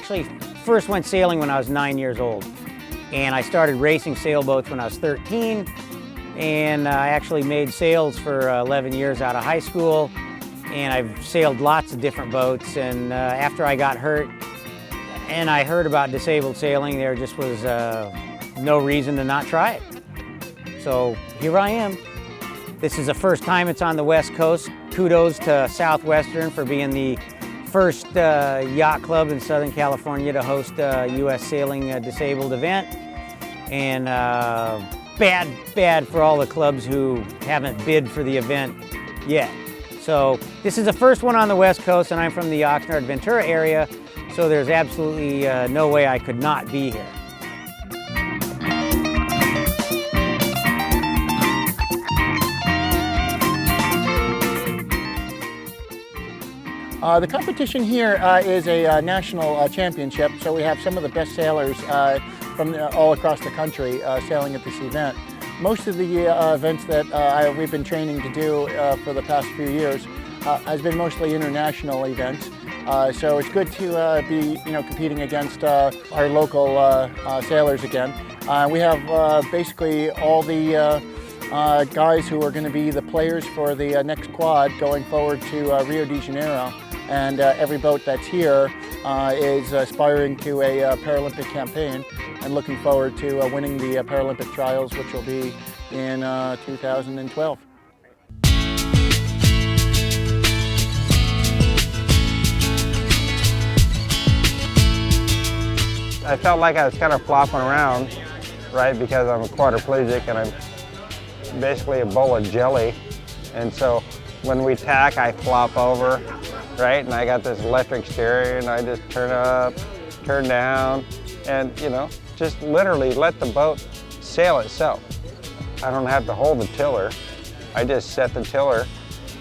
actually first went sailing when I was 9 years old. And I started racing sailboats when I was 13. And I actually made sails for 11 years out of high school. And I've sailed lots of different boats. And after I got hurt and I heard about disabled sailing, there just was no reason to not try it. So here I am. This is the first time it's on the West Coast. Kudos to Southwestern for being the first yacht club in Southern California to host a U.S. sailing disabled event. And bad for all the clubs who haven't bid for the event yet. So this is the first one on the West Coast, and I'm from the Oxnard, Ventura area, so there's absolutely no way I could not be here. The competition here is a national championship, so we have some of the best sailors from all across the country sailing at this event. Most of the events that we've been training to do for the past few years has been mostly international events. So it's good to be competing against our local sailors again. We have basically all the guys who are going to be the players for the next quad going forward to Rio de Janeiro. And every boat that's here is aspiring to a Paralympic campaign and looking forward to winning the Paralympic trials, which will be in 2012. I felt like I was kind of flopping around, right, because I'm a quadriplegic and I'm basically a bowl of jelly. And so when we tack, I flop over, right? And I got this electric steering and I just turn up, turn down, and just literally let the boat sail itself. I don't have to hold the tiller. I just set the tiller,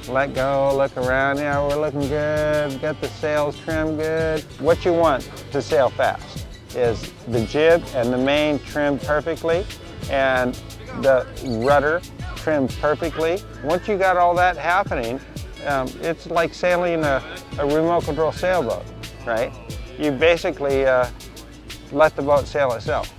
let go, look around. Yeah, we're looking good, got the sails trimmed good. What you want to sail fast is the jib and the main trimmed perfectly and the rudder trimmed perfectly. Once you got all that happening, it's like sailing a remote control sailboat, right? You basically let the boat sail itself.